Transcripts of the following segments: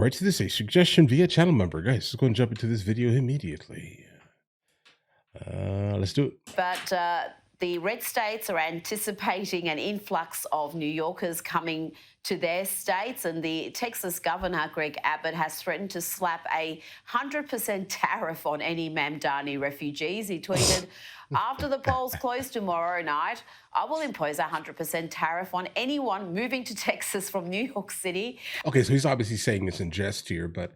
Right to this, a suggestion via channel member. Guys, let's go and jump into this video immediately. Let's do it. But the red states are anticipating an influx of New Yorkers coming to their states, and the Texas Governor Greg Abbott has threatened to slap a 100% tariff on any Mamdani refugees. He tweeted, "After the polls close tomorrow night, I will impose a 100% tariff on anyone moving to Texas from New York City." Okay, so he's obviously saying this in jest here, but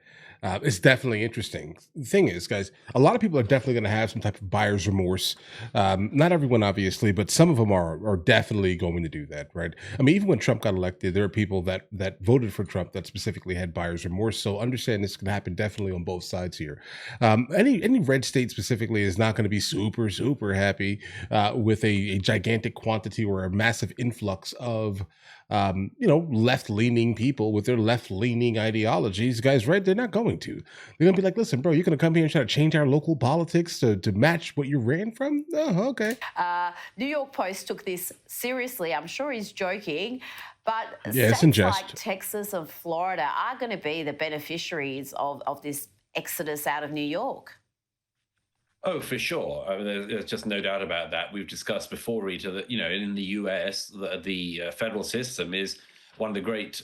it's definitely interesting. The thing is, guys, a lot of people are definitely going to have some type of buyer's remorse. Not everyone, obviously, but some of them are definitely going to do that, right? I mean, even when Trump got elected, there are people that voted for Trump that specifically had buyer's remorse. So understand this can happen definitely on both sides here. Any red state specifically is not going to be super happy with a gigantic quantity or a massive influx of left-leaning people with their left-leaning ideologies. Guys, right? They're not going to. They're gonna be like, listen, bro, you're gonna come here and try to change our local politics to match what you ran from? Oh, okay. New York Post took this seriously. I'm sure he's joking, but Yeah, it's in states like jest. Texas and Florida are going to be the beneficiaries of this exodus out of New York. Oh, for sure. I mean, there's just no doubt about that. We've discussed before, Rita, that in the U.S., the federal system is one of the great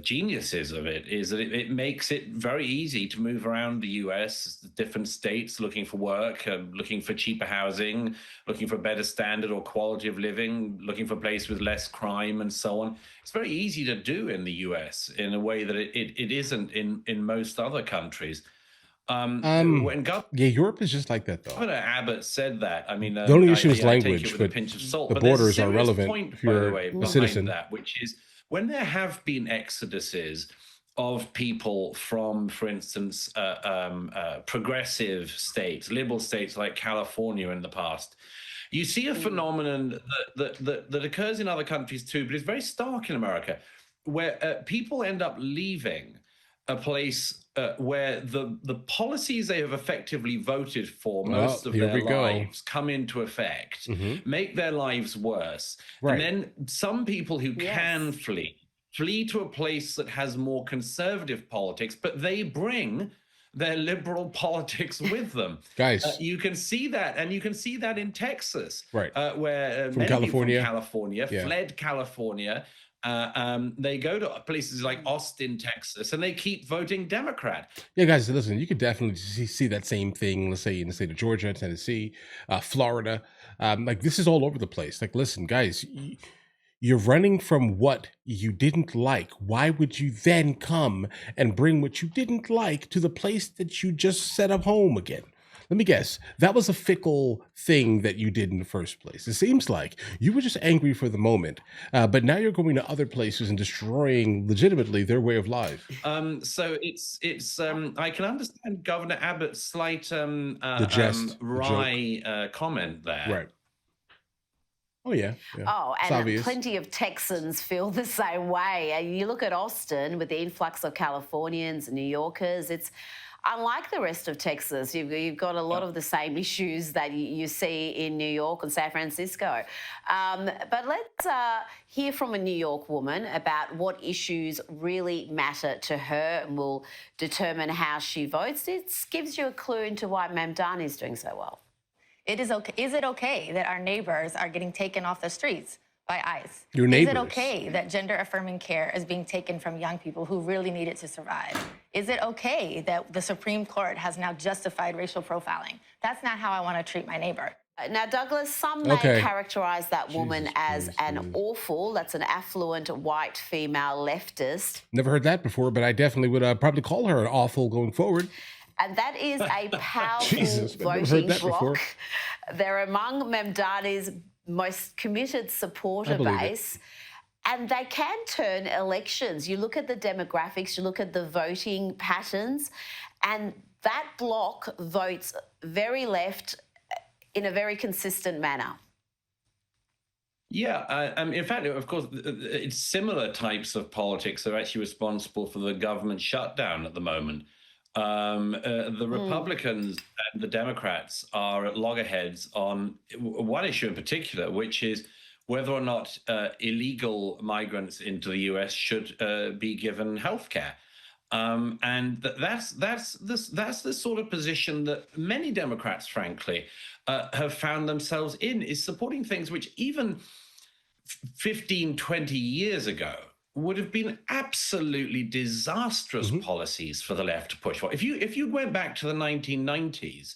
geniuses of it is that it makes it very easy to move around the U.S., different states, looking for work, looking for cheaper housing, looking for better standard or quality of living, looking for a place with less crime and so on. It's very easy to do in the U.S. in a way that it isn't in most other countries. When Yeah, Europe is just like that, though. Governor Abbott said that, I mean, The only issue is I take it language, with a but pinch of salt. the But there's a borders are serious relevant point, if by the you're way, a behind citizen. that, which is when there have been exoduses of people from, for instance, progressive states, liberal states like California in the past, you see a phenomenon that occurs in other countries too, but it's very stark in America, where people end up leaving a place where the policies they have effectively voted for most Oh, of here their we go. lives come into effect, make their lives worse. Right. And then some people who can Yes. flee to a place that has more conservative politics, but they bring their liberal politics with them. Guys. You can see that, and you can see that in Texas, Right. where From many people from California. California Yeah. fled California. They go to places like Austin, Texas, and they keep voting Democrat. Yeah, guys, listen, you could definitely see that same thing, let's say in the state of Georgia, Tennessee, Florida. Like, this is all over the place. Like, listen, guys, you're running from what you didn't like. Why would you then come and bring what you didn't like to the place that you just set up home again? Let me guess. That was a fickle thing that you did in the first place. It seems like you were just angry for the moment, but now you're going to other places and destroying legitimately their way of life. So it's I can understand Governor Abbott's slight The jest, the joke. wry comment there. Right. Oh, yeah. Oh, It's and obvious. plenty of Texans feel the same way. And you look at Austin with the influx of Californians and New Yorkers, it's unlike the rest of Texas. You've got a lot of the same issues that you see in New York and San Francisco. But let's hear from a New York woman about what issues really matter to her, and will determine how she votes. It gives you a clue into why Mamdani is doing so well. Is it okay that our neighbors are getting taken off the streets by ICE? Your Is neighbors. it okay that gender-affirming care is being taken from young people who really need it to survive? Is it okay that the Supreme Court has now justified racial profiling? That's not how I want to treat my neighbor. Now, Douglas, some may Okay. characterise that woman Jesus as Christ, an dude. awful, that's an affluent white female leftist. Never heard that before, but I definitely would probably call her an awful going forward. And that is a powerful Jesus, I've never heard voting that before. bloc. They're among Mamdani's most committed supporter believe it. base. And they can turn elections. You look at the demographics, you look at the voting patterns, and that bloc votes very left in a very consistent manner. Yeah, in fact, of course, it's similar types of politics that are actually responsible for the government shutdown at the moment. The Republicans and the Democrats are at loggerheads on one issue in particular, which is whether or not illegal migrants into the US should be given health care. And that's the sort of position that many Democrats, frankly, have found themselves in, is supporting things which even 15, 20 years ago would have been absolutely disastrous Hmm. policies for the left to push for. If you went back to the 1990s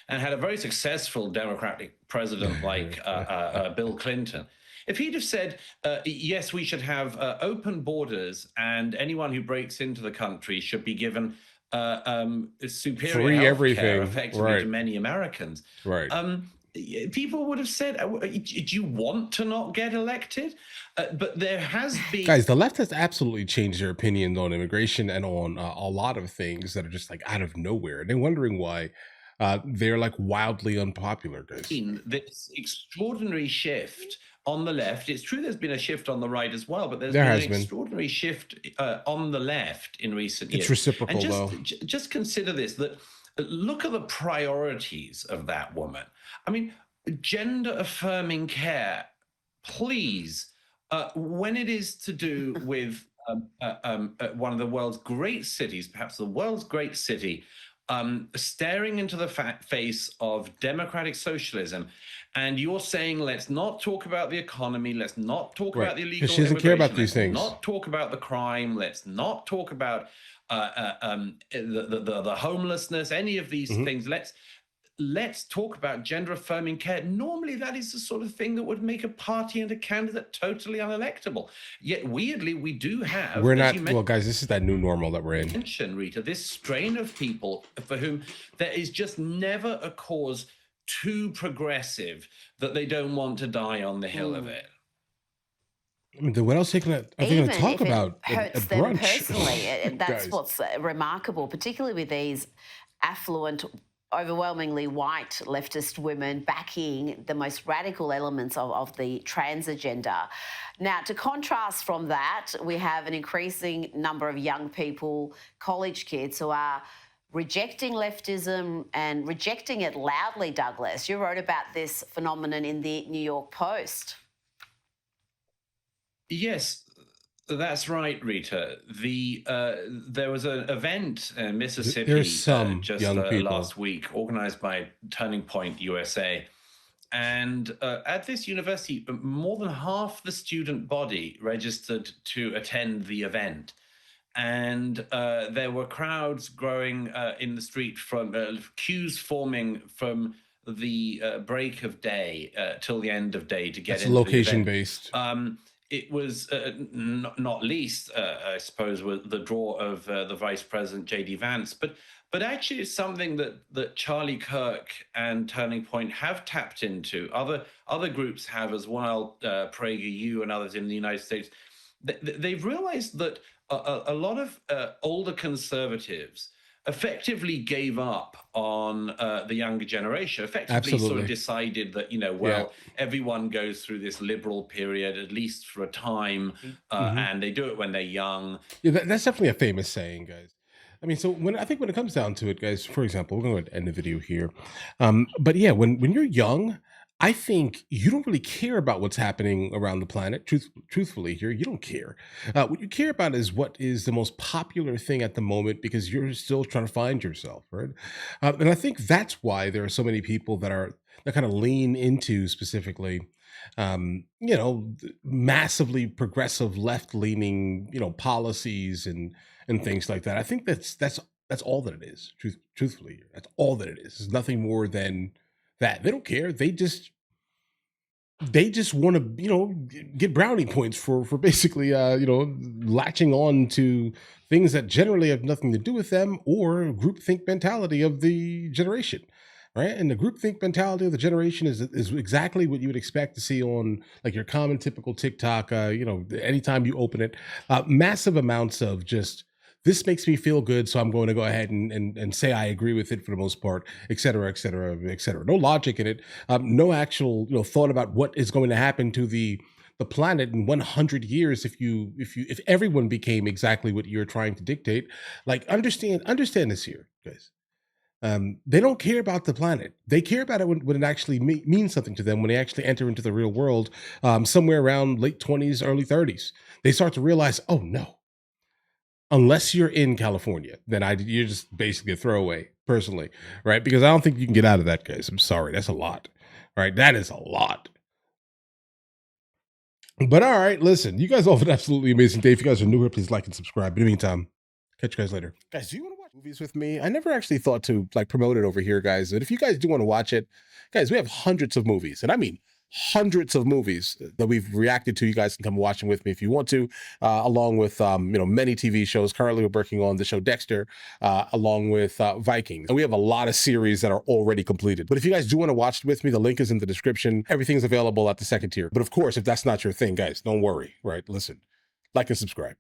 and had a very successful Democratic president like Bill Clinton, if he'd have said, yes, we should have open borders and anyone who breaks into the country should be given superior Free health care everything, effectively to right? many Americans, Right. people would have said, do you want to not get elected? But there has been. Guys, the left has absolutely changed their opinions on immigration and on a lot of things that are just like out of nowhere. And they're wondering why they're like wildly unpopular, guys. This extraordinary shift on the left. It's true there's been a shift on the right as well, but there's There been has an been. extraordinary shift on the left in recent It's years. reciprocal, And though. just consider this, that look at the priorities of that woman. I mean, gender affirming care, please, when it is to do with one of the world's great cities, perhaps the world's great city, staring into the face of democratic socialism, and you're saying, let's not talk about the economy, let's not talk Right. about the Because illegal she doesn't care about immigration, these let's things. not talk about the crime, let's not talk about the homelessness, any of these Mhm. things. Let's talk about gender affirming care. Normally, that is the sort of thing that would make a party and a candidate totally unelectable. Yet, weirdly, we do have, We're as not, you well, guys, this is that new normal that we're in. mentioned, Rita, this strain of people for whom there is just never a cause too progressive that they don't want to die on the hill of it. I mean, then what else are they gonna Even talk if it about hurts at them brunch? personally. That's Guys. what's remarkable, particularly with these affluent, overwhelmingly white leftist women backing the most radical elements of the trans agenda. Now, to contrast from that, we have an increasing number of young people, college kids, who are rejecting leftism and rejecting it loudly. Douglas, you wrote about this phenomenon in the New York Post. Yes, that's right, Rita. There was an event in Mississippi There's some just young people. last week, organized by Turning Point USA, and at this university, more than half the student body registered to attend the event. And there were crowds growing in the street, from queues forming from the break of day till the end of day to get That's into the location event. based. It was not least, I suppose, with the draw of the Vice President J.D. Vance, but actually it's something that Charlie Kirk and Turning Point have tapped into. Other groups have as well, PragerU and others in the United States. They've realized that a lot of older conservatives effectively gave up on the younger generation, effectively sort Absolutely. of decided that, Yeah. well, everyone goes through this liberal period, at least for a time, Mhm. and they do it when they're young. Yeah, that's definitely a famous saying, guys. I mean, so I think when it comes down to it, guys, for example, we're going to end the video here. But yeah, when you're young, I think you don't really care about what's happening around the planet. Truthfully, here, you don't care. What you care about is what is the most popular thing at the moment, because you're still trying to find yourself, right? And I think that's why there are so many people that kind of lean into specifically, massively progressive, left-leaning, policies and things like that. I think that's all that it is. Truthfully, that's all that it is. It's nothing more than that. They don't care. They just want to, get brownie points for basically, latching on to things that generally have nothing to do with them, or groupthink mentality of the generation, right? And the groupthink mentality of the generation is exactly what you would expect to see on like your common typical TikTok. Anytime you open it, massive amounts of just, this makes me feel good, so I'm going to go ahead and say I agree with it for the most part, et cetera, et cetera, et cetera. No logic in it. No actual, thought about what is going to happen to the planet in 100 years if everyone became exactly what you're trying to dictate. Like, understand this here, guys. They don't care about the planet. They care about it when it actually means something to them, when they actually enter into the real world, somewhere around late 20s, early 30s. They start to realize, oh no, unless you're in California, then you're just basically a throwaway personally, right? Because I don't think you can get out of that, guys. I'm sorry. That's a lot, right? That is a lot. But all right, listen, you guys all have an absolutely amazing day. If you guys are new here, please like and subscribe. In the meantime, catch you guys later. Guys, do you want to watch movies with me? I never actually thought to like promote it over here, guys. But if you guys do want to watch it, guys, we have hundreds of movies, and I mean hundreds of movies that we've reacted to. You guys can come watch them with me if you want to, along with many TV shows. Currently, we're working on the show Dexter, along with Vikings, and we have a lot of series that are already completed. But if you guys do want to watch it with me, the link is in the description. Everything's available at the second tier. But of course, if that's not your thing, guys, don't worry. Right? Listen, like and subscribe.